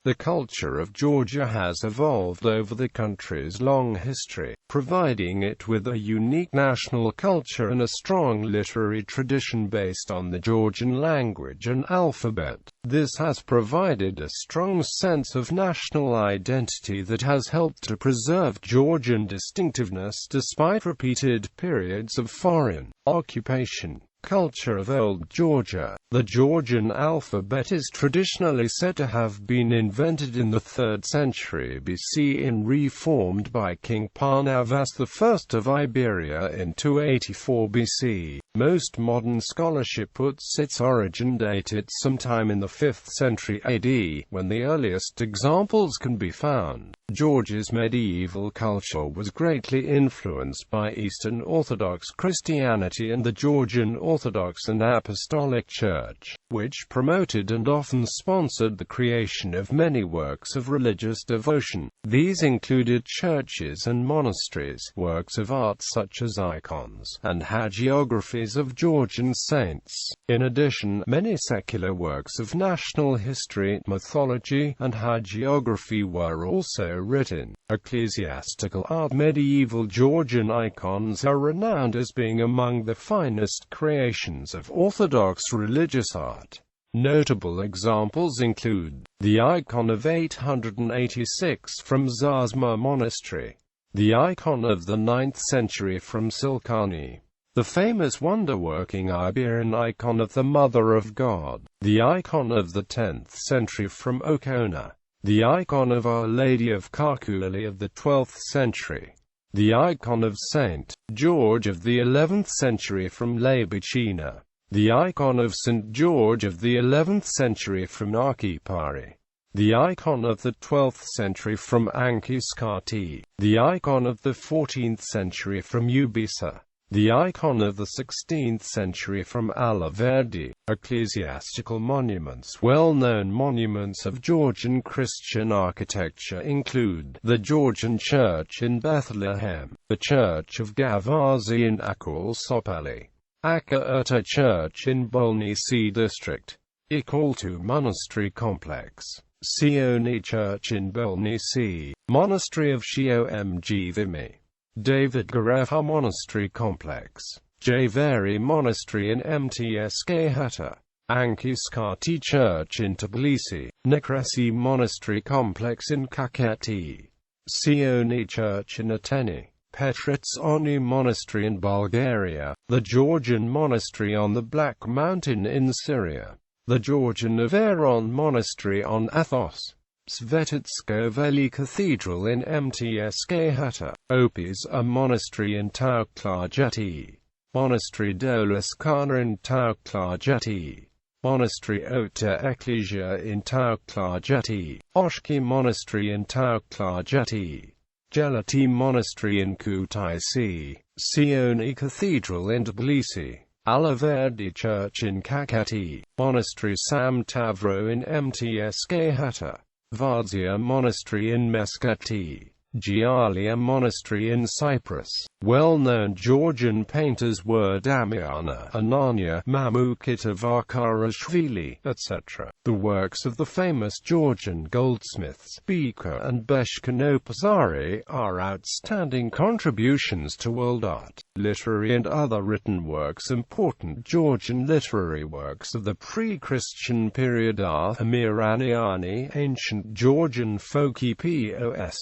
The culture of Georgia has evolved over the country's long history, providing it with a unique national culture and a strong literary tradition based on the Georgian language and alphabet. This has provided a strong sense of national identity that has helped to preserve Georgian distinctiveness despite repeated periods of foreign occupation. Culture of Old Georgia. The Georgian alphabet is traditionally said to have been invented in the 3rd century BC and reformed by King Parnavas I of Iberia in 284 BC. Most modern scholarship puts its origin date at sometime in the 5th century AD, when the earliest examples can be found. Georgia's medieval culture was greatly influenced by Eastern Orthodox Christianity and the Georgian Orthodox and Apostolic Church, which promoted and often sponsored the creation of many works of religious devotion. These included churches and monasteries, works of art such as icons, and hagiographies of Georgian saints. In addition, many secular works of national history, mythology, and hagiography were also written. Ecclesiastical art. Medieval Georgian icons are renowned as being among the finest creations of Orthodox religious art. Notable examples include the icon of 886 from Zazma Monastery, the icon of the 9th century from Silkani, the famous wonder-working Iberian icon of the Mother of God, the icon of the 10th century from Okona, the icon of Our Lady of Karkuli of the 12th century, the icon of Saint George of the 11th century from Labicina, the icon of St. George of the 11th century from Archipari, the icon of the 12th century from Ankiskati, the icon of the 14th century from Ubisa, the icon of the 16th century from Alaverdi. Ecclesiastical monuments. Well-known monuments of Georgian Christian architecture include the Georgian Church in Bethlehem, the Church of Gavazi in Akulsopali, Aka-Urta Church in Bolnisi District, Ikoltu Monastery Complex, Sioni Church in Bolnisi, Monastery of Shiomgvimi, David Garefa Monastery Complex, Javeri Monastery in Mtskata, Ankiskati Church in Tbilisi, Nekresi Monastery Complex in Kakheti, Sioni Church in Ateni, Petritsoni Monastery in Bulgaria, the Georgian Monastery on the Black Mountain in Syria, the Georgian Averon Monastery on Athos, Svetitsko Veli Cathedral in Mtskata, Opisa Monastery in Tauklarjeti, Monastery Dolaskana in Tauklarjeti, Monastery Ota Ecclesia in Tauklarjeti, Oshki Monastery in Tauklarjeti, Gelati Monastery in Kutaisi, Sioni Cathedral in Tbilisi, Alaverdi Church in Kakheti, Monastery Sam Tavro in Mtskata, Vardzia Monastery in Meskheti, Gialia Monastery in Cyprus. Well-known Georgian painters were Damiana, Anania, Mamukita Varkarashvili, etc. The works of the famous Georgian goldsmiths Bika and Beshkanopazari are outstanding contributions to world art, literary and other written works. Important Georgian literary works of the pre-Christian period are Amiraniani, ancient Georgian folky pos.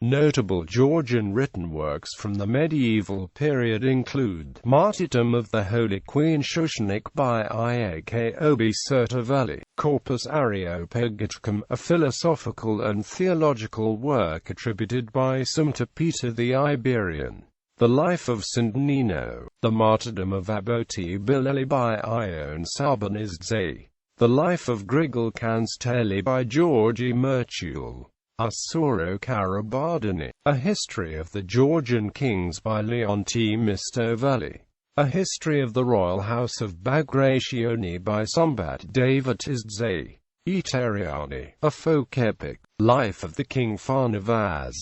Notable Georgian written works from the medieval period include Martyrdom of the Holy Queen Shushanik by Iakob Sertaveli, Corpus Areopagiticum, a philosophical and theological work attributed by some to Peter the Iberian, The Life of St. Nino, The Martyrdom of Aboti Bileli by Ion Salbanizze, The Life of Grigol Kansteli by Georgi Merchul, Asuro Karabardani, A History of the Georgian Kings by Leonti Mistoveli, A History of the Royal House of Bagrationi by Sombat Davidizze, Eteriani, A Folk Epic, Life of the King Farnavaz,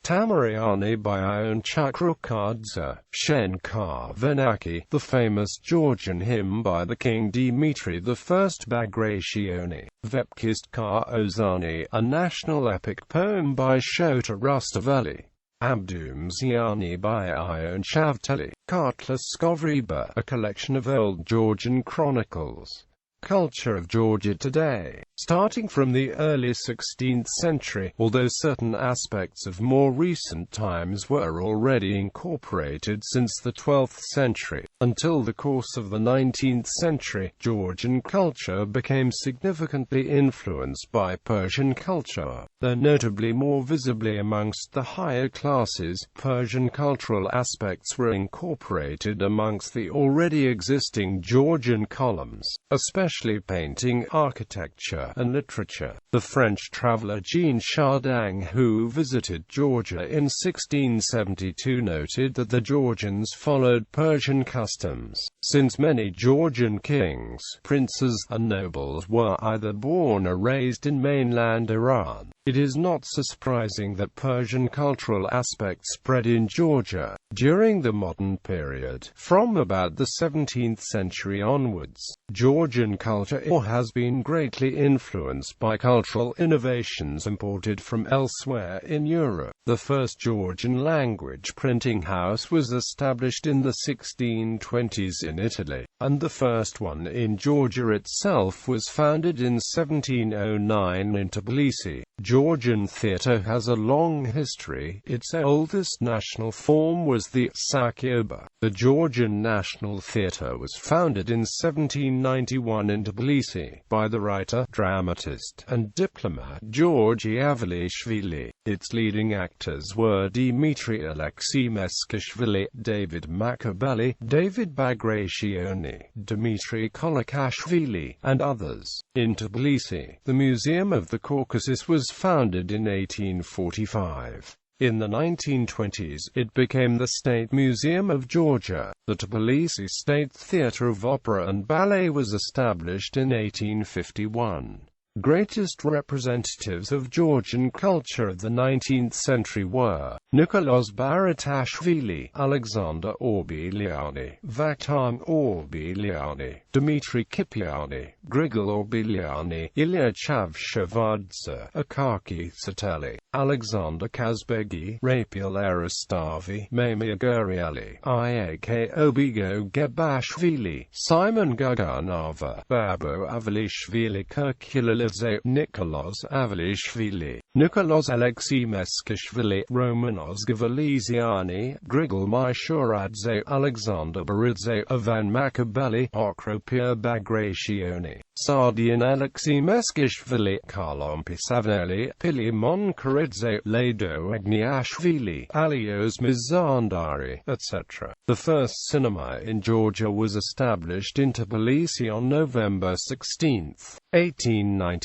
Tamariani by Ion Chakrukadze, Shenkar Venaki, the famous Georgian hymn by the King Dmitry I Bagrationi, Vepkistkar Ozani, a national epic poem by Shota Rustaveli, Abdumziani by Ion Shavteli, Kartlaskovriba, a collection of old Georgian chronicles. Culture of Georgia today. Starting from the early 16th century, although certain aspects of more recent times were already incorporated since the 12th century, until the course of the 19th century, Georgian culture became significantly influenced by Persian culture. Though notably more visibly amongst the higher classes, Persian cultural aspects were incorporated amongst the already existing Georgian columns, especially painting, architecture, and literature. The French traveller Jean Chardin, who visited Georgia in 1672, noted that the Georgians followed Persian customs, since many Georgian kings, princes, and nobles were either born or raised in mainland Iran. It is not surprising that Persian cultural aspects spread in Georgia during the modern period. From about the 17th century onwards, Georgian culture has been greatly influenced by cultural innovations imported from elsewhere in Europe. The first Georgian language printing house was established in the 1620s in Italy, and the first one in Georgia itself was founded in 1709 in Tbilisi. Georgian theatre has a long history. Its oldest national form was the SKopp. The Georgian National Theatre was founded in 1791 in Tbilisi by the writer, dramatist, and diplomat Georgi Avalishvili. Its leading actors were Dmitry Alexei-Meskishvili, David Makabeli, David Bagrationi, Dmitry Kolokashvili, and others. In Tbilisi, the Museum of the Caucasus was founded in 1845. In the 1920s, it became the State Museum of Georgia. The Tbilisi State Theatre of Opera and Ballet was established in 1851. Greatest representatives of Georgian culture of the 19th century were Nicholas Baratashvili, Alexander Orbiliani, Vakhtang Orbiliani, Dmitry Kipiani, Grigol Orbiliani, Ilya Chavshavadze, Akaki Tsateli, Alexander Kazbegi, Raphael Aristavi, Mamia Gurieli, Iak Obigo Gebashvili, Simon Gaganava, Babo Avalishvili, Kirkilil Nicholas Avalishvili, Nicholas Alexei Meskishvili, Romanos Gavaliziani, Grigol Myshuradze, Alexander Baridze, Ivan Makabeli, Okropia Bagrationi, Sardian Alexei Meskishvili, Karlompi Savanelli, Pilimon Karidze, Lado Agniashvili, Alios Mizandari, etc. The first cinema in Georgia was established in Tbilisi on November 16, 1896.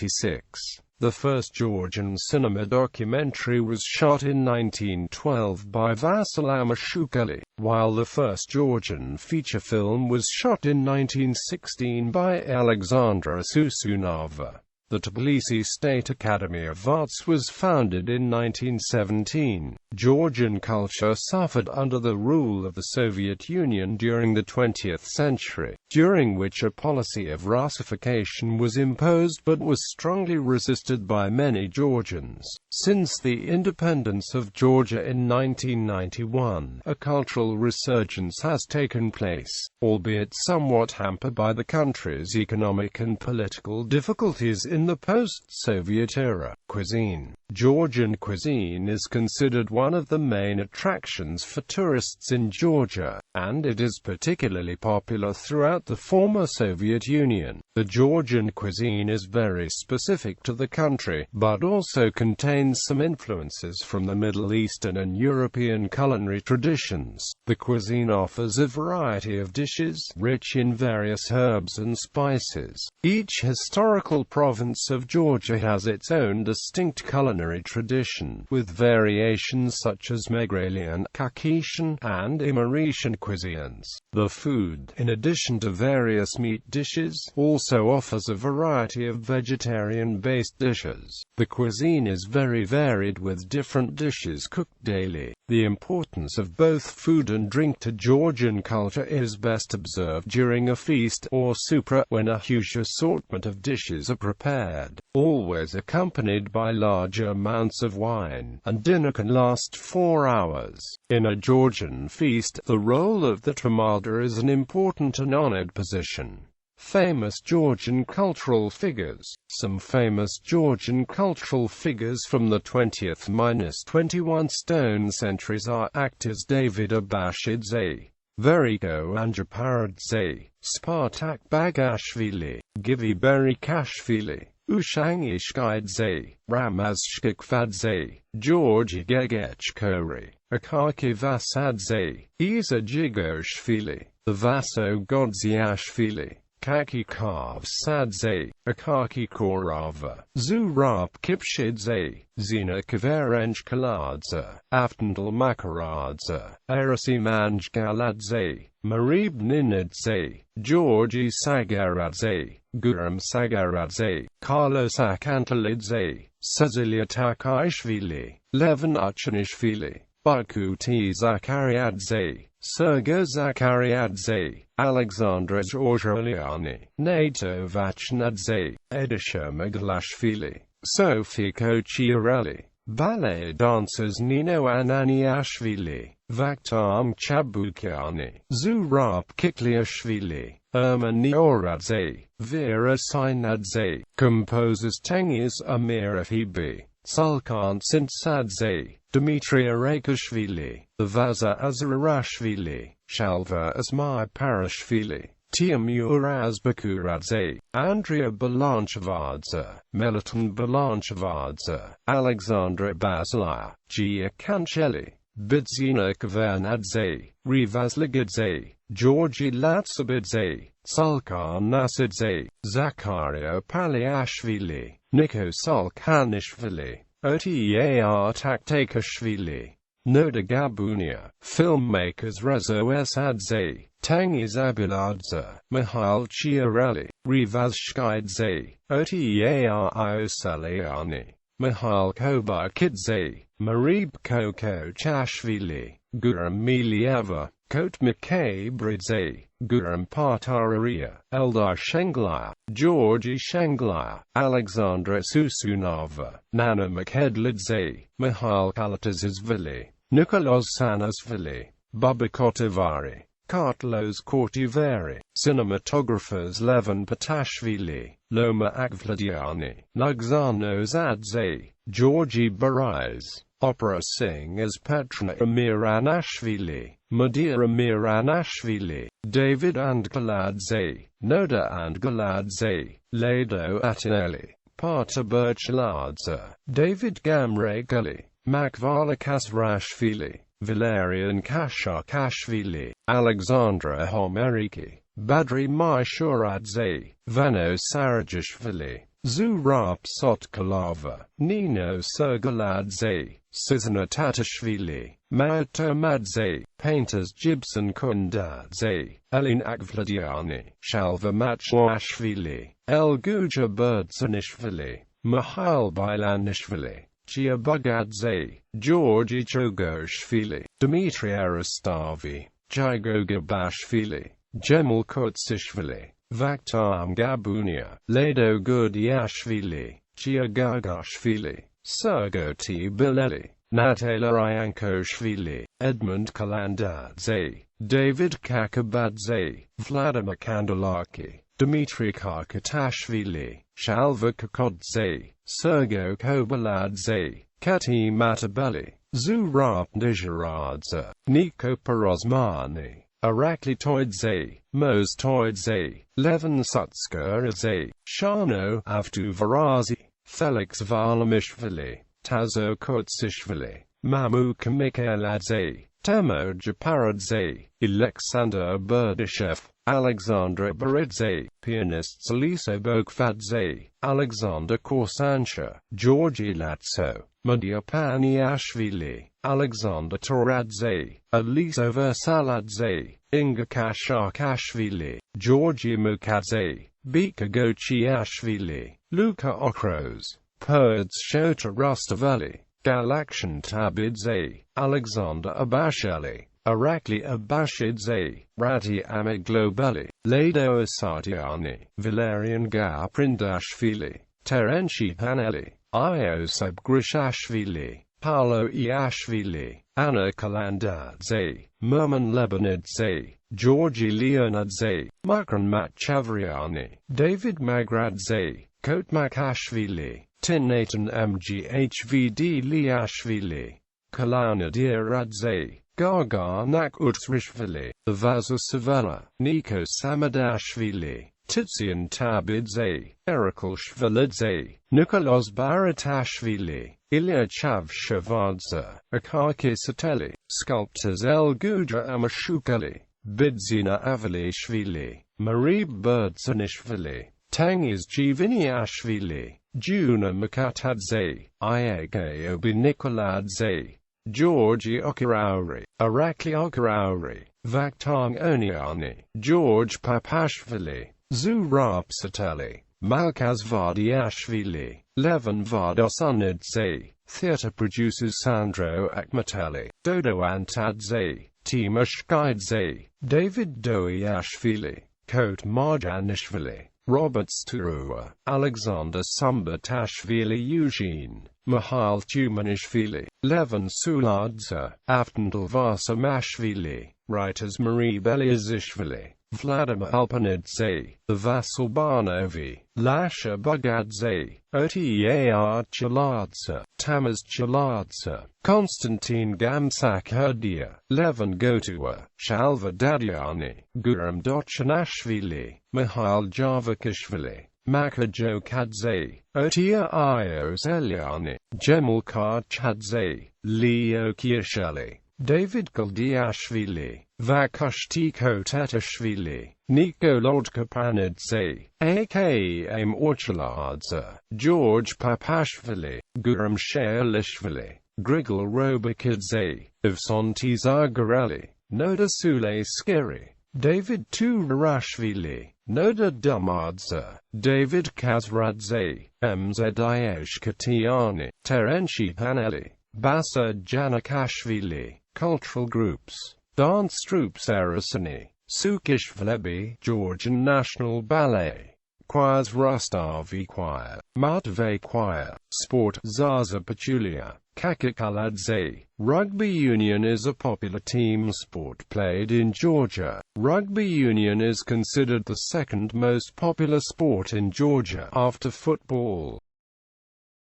The first Georgian cinema documentary was shot in 1912 by Vasil Amashukeli, while the first Georgian feature film was shot in 1916 by Alexandra Susunava. The Tbilisi State Academy of Arts was founded in 1917. Georgian culture suffered under the rule of the Soviet Union during the 20th century, during which a policy of Russification was imposed but was strongly resisted by many Georgians. Since the independence of Georgia in 1991, a cultural resurgence has taken place, albeit somewhat hampered by the country's economic and political difficulties in the post-Soviet era. Cuisine. Georgian cuisine is considered one of the main attractions for tourists in Georgia, and it is particularly popular throughout the former Soviet Union. The Georgian cuisine is very specific to the country, but also contains some influences from the Middle Eastern and European culinary traditions. The cuisine offers a variety of dishes, rich in various herbs and spices. Each historical province of Georgia has its own distinct culinary tradition, with variations cuisines such as Megrelian, Caucasian, and Imeretian cuisines. The food, in addition to various meat dishes, also offers a variety of vegetarian-based dishes. The cuisine is very varied with different dishes cooked daily. The importance of both food and drink to Georgian culture is best observed during a feast or supper, when a huge assortment of dishes are prepared, always accompanied by large amounts of wine, and dinner can last 4 hours. In a Georgian feast, the role of the tamada is an important and honored position. Famous Georgian cultural figures. Some famous Georgian cultural figures from the 20th–21st stone centuries are actors David Abashidze, Veriko Anjaparadze, Spartak Bagashvili, Givi Berikashvili, Ushang Ishkaidze, Ramaz Shkikfadze, Georgi Gegechkori, Akaki Vasadze, Isa Jigoshvili, the Vaso Godziashvili, Kaki Kavsadze, Akaki Korava, Zurab Kipshidze, Zina Kaverenchkaladze, Aftandal Makaradze, Erasimanj Galadze, Marib Ninadze, Georgi Sagaradze, Guram Sagaradze, Carlos Akantalidze, Cecilia Takaishvili, Levan Uchanishvili, Bakuti Zakariadze, Sergei Zakariadze, Alexandra Georgioliani, Nato Vachnadze, Edisha Magalashvili, Sophie Kochiarelli, ballet dancers Nino Ananiashvili, Vaktam Chabukiani, Zurab Kikliashvili, Erman Nioradze, Vera Sinadze, composers Tengiz Amirafibi, Sulkan Sintsadze, Dmitry Arakashvili, the Vaza Azarashvili, Shalva Asmai Parashvili, Tiamur Azbakuradze, Andrea Balanchevadze, Melaton Balanchevadze, Alexandra Basilaya, Gia Kancheli, Bidzina Kavernadze, Rivazligadze, Georgi Latsabidze, Sulkan Nasidze, Zakaria Paliashvili, Niko Sulkanishvili, Otar Taktakashvili, Noda Gabunia, filmmakers Rezo Esadze, Tangiz Abiladze, Mihail Chiarelli, Rivaz Shkaidze, Otar Iosaliani, Mihail Kobakidze, Marib Koko Chashvili, Guram Milieva, Kot Mikhail Bridze, Guram Partararia, Eldar Shenglaya, Georgi Shenglaya, Alexandra Susunava, Nana Makedlidze, Mihail Kalatazizvili, Nikolos Sanasvili, Babakotivari, Kartlos Kortivari, cinematographers Levan Patashvili, Loma Akvladiani, Nugzano Zadze, Georgi Barais, opera singers Petra Miranashvili, Madira Miranashvili, David Andgaladze, Noda Andgaladze, Lado Atinelli, Parta Birchaladze, David Gamregeli, Makvala Kasrashvili, Valerian Kashakashvili, Alexandra Homeriki, Badri Maishuradze, Vano Sarajashvili, Zurab Sotkalava, Nino Sergaladze, Sizana Tatashvili, Mato Madze, painters Gibson Kundadze, Elin Akvladiani, Shalva Machwashvili, Elguja Birdzanishvili, Mihail Bilanishvili, Gia Bugadze, Georgi Chogoshvili, Dmitry Arastavi, Jigoga Bashvili, Jemal Kotsishvili, Vaktam Gabunia, Lado Gudiashvili, Gia Gagashvili, Sergoti Bileli, Natala Iankoshvili, Edmund Kalandadze, David Kakabadze, Vladimir Kandalaki, Dmitry Karkatashvili, Shalva Kakodze, Sergo Kobaladze, Kati Matabeli, Zurab Nijaradze, Niko Porozmani, Araklitoidze, Mostoidze, Levan Sutskaradze, Shano Avtuvarazi, Felix Varlamishvili, Tazo Kotsishvili, Mamuka Mikhailadze, Temo Japaradze, Alexander Berdyshev, Alexandra Baridze, pianists Aliso Bogfadze, Alexander Korsansha, Georgi Latso, Madhya Paniashvili, Alexander Toradze, Aliso Versaladze, Inga Kashakashvili, Georgi Mukadze, Bika Gochiashvili, Luka Okros, Perds Shota Rustaveli, Galakshan Tabidze, Alexander Abasheli, Arakli Abashidze, Rati Amiglobeli, Lado Asatiani, Valerian Gaprindashvili, Terenchi Paneli, Ioseb Grishashvili, Paulo Iashvili, Anna Kalandadze, Merman Lebanidze, Georgi Leonadze, Makran Machavriani, David Magradze, Kotmakashvili, Tinatan Mghvd Liashvili, Kalana Diradze, Garganak Utsrishvili, Vazasavela, Niko Samadashvili, Tizian Tabidze, Erikal Shvelidze, Nikolos Baratashvili, Ilya Chavshavadze, Akaki Sateli, sculptors El Guja Amashukeli, Bidzina Avalishvili, Marie Birdsanishvili, Tangiz Jiviniashvili, Juna Makatadze, Iege Obi Nikoladze, Georgi Okirauri, Arakli Okirauri, Vaktang Oniani, George Papashvili, Zurab Sateli, Malkaz Vardiashvili, Levan Vardosunidze, theatre producers Sandro Akmateli, Dodo Antadze, Tima Shkaidze, David Doiashvili, Kot Marjanishvili, Robert Sturua, Alexander Sumbatashvili, Eugene, Mihail Tumanishvili, Levan Suladze, Avtandal Varsamashvili, writers Marie Beliazishvili, Vladimir Alpanidze, the Vasilbanovi, Lasha Bugadze, Otar Chaladze, Tamaz Chaladze, Konstantin Gamsak-Herdia, Levan Gotua, Shalva Dadiani, Guram Dochanashvili, Mihail Javakashvili, Makajo Kadze, Otia Ios Eliani, Jemal Karchadze, Leo Kiesheli, David Goldiashvili, Vakushti Tetashvili, Niko Lodkapanidze, aka Morchaladze, George Papashvili, Guram Sheelishvili, Grigol Robakidze, Ivsonti Zagareli, Noda Sule Skiri, David Turashvili, Noda Dumadze, David Kazradze, Mzdiash Katiani, Terenchi Paneli, Basa Janakashvili. Cultural groups, dance troupes Arasani, Sukishvlebi, Georgian National Ballet, choirs Rustavi Choir, Matvey Choir, sport Zaza Pachulia, Kakakaladze. Rugby union is a popular team sport played in Georgia. Rugby union is considered the second most popular sport in Georgia after football.